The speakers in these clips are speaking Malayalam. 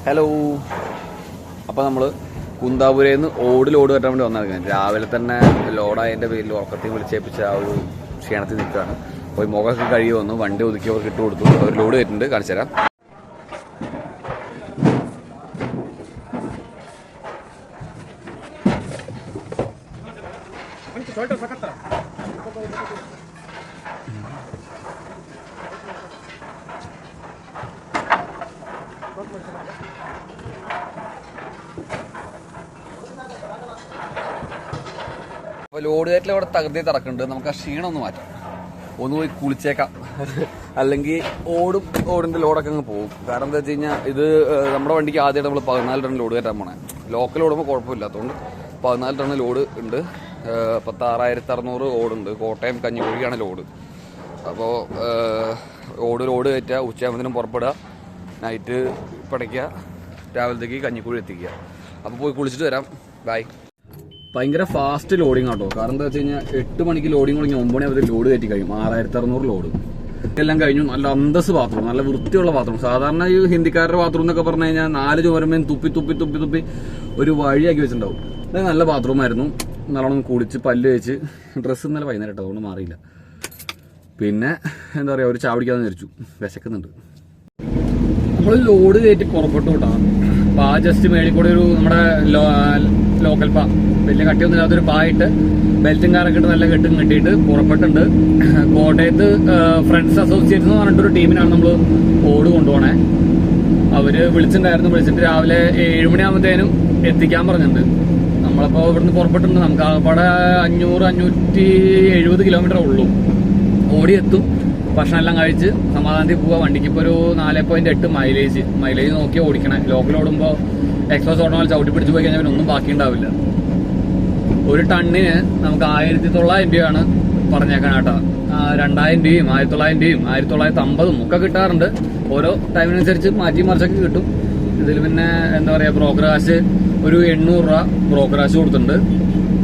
ഹലോ. അപ്പോൾ നമ്മൾ കുന്താപുരയിൽ നിന്ന് ലോഡ് കയറ്റാൻ വേണ്ടി വന്നിറങ്ങാൻ രാവിലെ തന്നെ ലോഡായതിൻ്റെ പേരിൽ ഉറക്കത്തിൽ വിളിച്ചേപ്പിച്ച ആ ഒരു ക്ഷീണത്തിൽ നിൽക്കുകയാണ്. പോയി മുഖമൊക്കെ കഴുകി വന്നു, വണ്ടി ഒതുക്കി അവർക്ക് ഇട്ട് കൊടുത്തു. അവർ ലോഡ് കയറ്റുന്നുണ്ട്, കാണിച്ചു തരാം. അപ്പോൾ ലോഡ് കയറ്റിൽ അവിടെ തകർത്തി തറക്കുന്നുണ്ട്. നമുക്ക് ആ ക്ഷീണം ഒന്ന് മാറ്റാം, ഒന്ന് പോയി കുളിച്ചേക്കാം. അല്ലെങ്കിൽ ഓടിൻ്റെ ലോഡൊക്കെ അങ്ങ് പോകും. കാരണം എന്താ വെച്ച് കഴിഞ്ഞാൽ ഇത് നമ്മുടെ വണ്ടിക്ക് ആദ്യമായിട്ട് നമ്മൾ 14 ടൺ ലോഡ് കയറ്റാൻ പോണേ. ലോക്കൽ ഓടുമ്പോൾ കുഴപ്പമില്ലാത്തതുകൊണ്ട് 14 ടൺ ലോഡ് ഉണ്ട്. 16,600 ഓടുണ്ട്. കോട്ടയം കഞ്ഞിക്കുഴിയാണ് ലോഡ്. അപ്പോൾ ലോഡ് കയറ്റുക, ഉച്ചയാകുമ്പോഴത്തേനും പുറപ്പെടുക, നൈറ്റ് പടയ്ക്കുക, രാവിലത്തേക്ക് കഞ്ഞിക്കുഴി എത്തിക്കുക. അപ്പോൾ പോയി കുളിച്ചിട്ട് വരാം. ബൈ. ഭയങ്കര ഫാസ്റ്റ് ലോഡിങ് ആട്ടോ. കാരണം എന്താ വെച്ച് കഴിഞ്ഞാൽ 8 മണിക്ക് ലോഡിങ് തുടങ്ങി 9 മണി അവർ ലോഡ് കയറ്റി കഴിയും. 6,600 ലോഡ് എല്ലാം കഴിഞ്ഞു. നല്ല അന്തസ് ബാത്റൂം, നല്ല വൃത്തിയുള്ള ബാത്റൂം. സാധാരണ ഈ ഹിന്ദിക്കാരുടെ ബാത്റൂം എന്നൊക്കെ പറഞ്ഞു കഴിഞ്ഞാൽ 4 ചുമരുമേൻ തുപ്പി ഒരു വഴിയാക്കി വെച്ചിട്ടുണ്ടാവും. അത് നല്ല ബാത്റൂമായിരുന്നു. നല്ലോണം കുളിച്ച് പല്ല് വെച്ച് ഡ്രസ്സ് ഇന്നലെ വൈകുന്നേരം ഇട്ടത്, അതുകൊണ്ട് മാറിയില്ല. പിന്നെ എന്താ പറയുക, ഒരു ചാവടിക്കാതെ വിചാരിച്ചു, വിശക്കുന്നുണ്ട്. നമ്മൾ ലോഡ് കയറ്റി പുറപ്പെട്ടു വിട്ടാണ്. അപ്പോൾ ആ ജസ്റ്റ് മേളിൽ കൂടെ ഒരു നമ്മുടെ ലോക്കൽ പാ, വലിയ കട്ടിയൊന്നും ഇല്ലാത്തൊരു പായിട്ട് ബെൽറ്റും കാറൊക്കെ ഇട്ട് നല്ല കെട്ടും കെട്ടിയിട്ട് പുറപ്പെട്ടുണ്ട്. കോട്ടയത്ത് ഫ്രണ്ട്സ് അസോസിയേറ്റ്സ് എന്ന് പറഞ്ഞിട്ടൊരു ടീമിനാണ് നമ്മൾ ഓട് കൊണ്ടുപോകണേ. അവര് വിളിച്ചിട്ട് രാവിലെ 7 മണിയാകുമ്പോഴത്തേനും എത്തിക്കാൻ പറഞ്ഞിട്ടുണ്ട്. നമ്മളപ്പോൾ ഇവിടുന്ന് പുറപ്പെട്ടിട്ടുണ്ട്. നമുക്ക് അവിടെ 500-570 കിലോമീറ്റർ ഉള്ളൂ. ഓടിയെത്തും, ഭക്ഷണം എല്ലാം കഴിച്ച് സമാധാനത്തിൽ പോവുക. വണ്ടിക്ക് ഇപ്പോൾ ഒരു 4.8 മൈലേജ് നോക്കി ഓടിക്കണേ. ലോക്കൽ ഓടുമ്പോൾ എക്സ്പ്രസ് ഓടണം, ചവിട്ടി പിടിച്ച് പോയി കഴിഞ്ഞാൽ ഒന്നും ബാക്കി ഉണ്ടാവില്ല. ഒരു ടണ്ണിന് നമുക്ക് 1,900 രൂപയാണ് പറഞ്ഞേക്കാൻ കേട്ടോ. 2,000 രൂപയും 1,900 രൂപയും 1,950 ഒക്കെ കിട്ടാറുണ്ട്. ഓരോ ടൈമിനനുസരിച്ച് മാറ്റി മറിച്ചൊക്കെ കിട്ടും. ഇതിൽ പിന്നെ എന്താ പറയുക, ബ്രോക്കറാശ് ഒരു 800 രൂപ ബ്രോക്കറാശ് കൊടുത്തിട്ടുണ്ട്.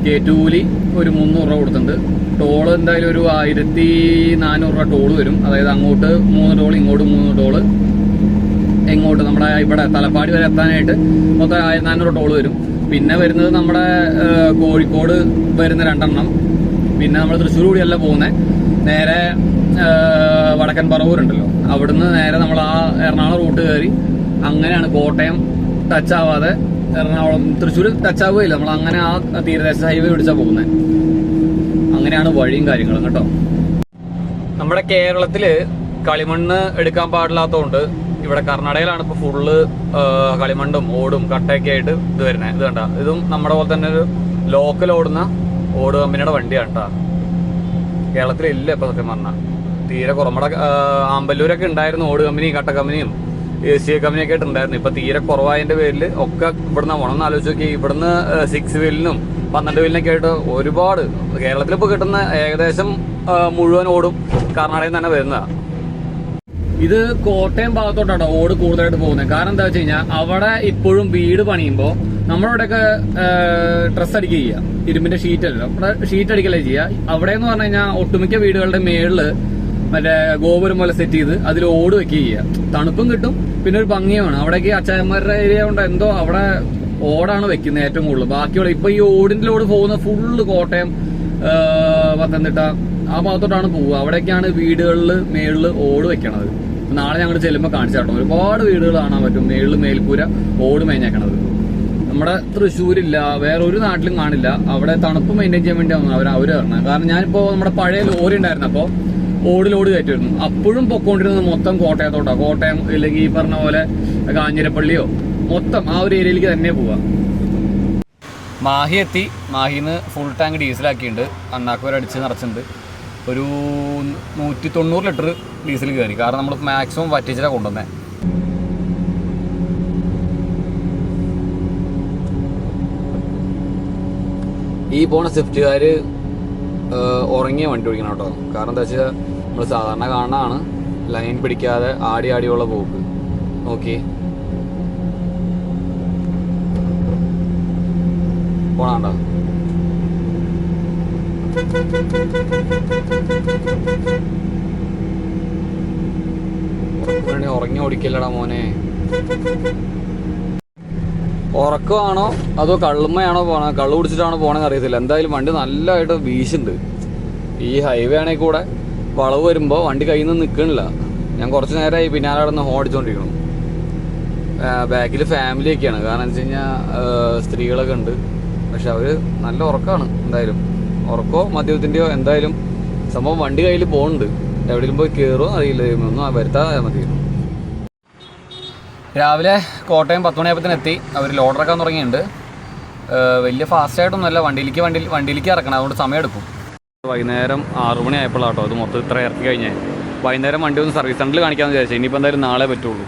കയറ്റുകൂലി ഒരു 300 രൂപ കൊടുത്തിട്ടുണ്ട്. ടോള് എന്തായാലും ഒരു 1,400 രൂപ ടോള് വരും. അതായത് അങ്ങോട്ട് 3 ടോള്, ഇങ്ങോട്ട് 3 ടോള്. എങ്ങോട്ട് നമ്മുടെ ഇവിടെ തലപ്പാടി വരെ എത്താനായിട്ട് മൊത്തം 1,400 ടോള് വരും. പിന്നെ വരുന്നത് നമ്മുടെ കോഴിക്കോട് വരുന്ന 2 എണ്ണം. പിന്നെ നമ്മൾ തൃശ്ശൂർ കൂടിയല്ല പോകുന്നത്, നേരെ വടക്കൻ പറവൂരുണ്ടല്ലോ, അവിടുന്ന് നേരെ നമ്മൾ ആ എറണാകുളം റൂട്ട് കയറി അങ്ങനെയാണ്. കോട്ടയം ടച്ച് ആവാതെ എറണാകുളം തൃശ്ശൂർ ടച്ച് ആവുകയില്ല, നമ്മൾ അങ്ങനെ ആ തീരദേശ ഹൈവേ പിടിച്ചാണ് പോകുന്നത്. അങ്ങനെയാണ് വഴിയും കാര്യങ്ങളും കേട്ടോ. നമ്മുടെ കേരളത്തില് കളിമണ്ണ് എടുക്കാൻ പാടില്ലാത്തതുകൊണ്ട് ഇവിടെ കർണാടകയിലാണ് ഇപ്പൊ ഫുള്ള് കളിമണ്ണും ഓടും കട്ടയൊക്കെ ആയിട്ട് ഇത് വരുന്നത്. ഇത് കണ്ട, ഇതും നമ്മുടെ പോലെ തന്നെ ഒരു ലോക്കൽ ഓടുന്ന ഓട് കമ്പനിയുടെ വണ്ടിയാണ് കേട്ടോ. കേരളത്തിലില്ല ഇപ്പൊ സത്യം പറഞ്ഞാൽ, തീരെ കുറവ്. നമ്മുടെ ആമ്പല്ലൂരൊക്കെ ഉണ്ടായിരുന്നു ഓട് കമ്പനി, കട്ട കമ്പനിയും ACA കമ്പനിയൊക്കെ ആയിട്ട് ഉണ്ടായിരുന്നു. ഇപ്പൊ തീരെ കുറവായതിന്റെ പേരിൽ ഒക്കെ ഇവിടുന്ന് പോകണമെന്ന് ആലോചിച്ച് നോക്കി. ഇവിടുന്ന് 6 വീലിനും 12 വീലിനൊക്കെ ആയിട്ട് ഒരുപാട് കേരളത്തിൽ ഇപ്പോൾ കിട്ടുന്ന ഏകദേശം മുഴുവൻ ഓടും കർണാടകയിൽ തന്നെ വരുന്നതാണ്. ഇത് കോട്ടയം ഭാഗത്തോട്ടാണ് ഓട് കൂടുതലായിട്ട് പോകുന്നത്. കാരണം എന്താ വെച്ച് കഴിഞ്ഞാൽ അവിടെ ഇപ്പോഴും വീട് പണിയുമ്പോൾ നമ്മളവിടെയൊക്കെ ഡ്രസ് അടിക്കുക ചെയ്യുക, ഇരുമ്പിന്റെ ഷീറ്റ് അല്ല, അവിടെ ഷീറ്റ് അടിക്കലേ ചെയ്യുക. അവിടെ എന്ന് പറഞ്ഞു കഴിഞ്ഞാൽ ഒട്ടുമിക്ക വീടുകളുടെ മേളില് മറ്റേ ഗോപുരം പോലെ സെറ്റ് ചെയ്ത് അതിൽ ഓട് വെക്കുക ചെയ്യുക. തണുപ്പും കിട്ടും, പിന്നെ ഒരു ഭംഗിയുമാണ്. അവിടേക്ക് അച്ചായന്മാരുടെ ഏരിയ കൊണ്ട് എന്തോ അവിടെ ഓടാണ് വെക്കുന്നത് ഏറ്റവും കൂടുതൽ. ബാക്കിയുള്ള ഇപ്പൊ ഈ ഓടിന്റെ ലോഡ് പോകുന്ന ഫുള്ള് കോട്ടയം, പത്തനംതിട്ട ആ ഭാഗത്തോട്ടാണ് പോവുക. അവിടേക്കാണ് വീടുകളിൽ മേളില് ഓട് വെക്കണത്. നാളെ ഞങ്ങൾ ചെല്ലുമ്പോൾ കാണിച്ചു കേട്ടോ, ഒരുപാട് വീടുകൾ കാണാൻ പറ്റും മേളില് മേൽക്കൂര ഓട് മേഞ്ഞേക്കണത്. നമ്മുടെ തൃശ്ശൂരില്ല, വേറെ ഒരു നാട്ടിലും കാണില്ല. അവിടെ തണുപ്പ് മെയിൻറ്റെയിൻ ചെയ്യാൻ വേണ്ടിയാണ് അവര് പറഞ്ഞത്. കാരണം ഞാനിപ്പോ നമ്മുടെ പഴയ ലോറി ഉണ്ടായിരുന്നപ്പോ ലോഡ് കയറ്റുമായിരുന്നു. അപ്പോഴും പൊക്കോണ്ടിരുന്നത് മൊത്തം കോട്ടയത്തോട്ടാ. കോട്ടയം ഇല്ലെങ്കിൽ ഈ പറഞ്ഞ പോലെ കാഞ്ഞിരപ്പള്ളിയോ മൊത്തം ആ ഒരു ഏരിയയിലേക്ക് തന്നെ പോവാം. മാഹി എത്തി. മാഹിന്ന് ഫുൾ ടാങ്ക് ഡീസലാക്കിയിട്ടുണ്ട്. അണ്ണാക്കുവരെ അടിച്ച് നിറച്ചിട്ടുണ്ട്. ഒരു 190 ലിറ്റർ ഡീസൽ കയറി. കാരണം നമ്മൾ മാക്സിമം വറ്റിച്ചിട്ടാണ് കൊണ്ടുവന്നത്. ഈ പോണ സ്വിഫ്റ്റുകാർ ഉറങ്ങിയ വണ്ടി ഓടിക്കണം കേട്ടോ. കാരണം എന്താ വെച്ചാൽ നമ്മൾ സാധാരണ കാണാനാണ് ലൈൻ പിടിക്കാതെ ആടിയുള്ള പോക്ക്. നോക്കി പോണാണ്ടോ. ഉറങ്ങി ഓടിക്കല്ലടാ മോനെ. ഉറക്കമാണോ അതോ കള്ളുമ്മയാണോ പോകണം, കള്ളു കുടിച്ചിട്ടാണോ പോകണമെന്ന് അറിയത്തില്ല. എന്തായാലും വണ്ടി നല്ലതായിട്ട് വീശുണ്ട്. ഈ ഹൈവേ ആണെങ്കിൽ കൂടെ വളവ് വരുമ്പോൾ വണ്ടി കയ്യിൽ നിന്ന് നിൽക്കണില്ല. ഞാൻ കുറച്ച് നേരമായി പിന്നാലെ കിടന്ന് ഹോൺ അടിച്ചുകൊണ്ടിരിക്കണം. ബാക്കിൽ ഫാമിലിയൊക്കെയാണ്, കാരണം എന്ന് വെച്ച് കഴിഞ്ഞാൽ സ്ത്രീകളൊക്കെ ഉണ്ട്. പക്ഷെ അവർ നല്ല ഉറക്കമാണ്. എന്തായാലും ഉറക്കമോ മദ്യത്തിൻ്റെയോ എന്തായാലും സംഭവം വണ്ടി കയ്യിൽ പോകുന്നുണ്ട്. എവിടെയെങ്കിലും പോയി കയറുമോ അറിയില്ല, ഒന്നും വരുത്താതെ മതി. രാവിലെ കോട്ടയം 10 മണിയായപ്പോൾ എത്തി. അവർ ലോഡ് ഇറക്കാൻ തുടങ്ങിയിട്ടുണ്ട്. വലിയ ഫാസ്റ്റായിട്ടൊന്നുമല്ല, വണ്ടിയിലേക്ക് ഇറക്കണം, അതുകൊണ്ട് സമയമെടുക്കും. വൈകുന്നേരം 6 മണിയായപ്പോഴാട്ടോ അത് മൊത്തം ഇത്ര ഇറക്കി കഴിഞ്ഞാൽ. വൈകുന്നേരം വണ്ടി ഒന്ന് സർവീസ് സെൻ്ററിൽ കാണിക്കാമെന്ന് വിചാരിച്ചു. ഇനിയിപ്പോൾ എന്തായാലും നാളെ പറ്റുള്ളൂ.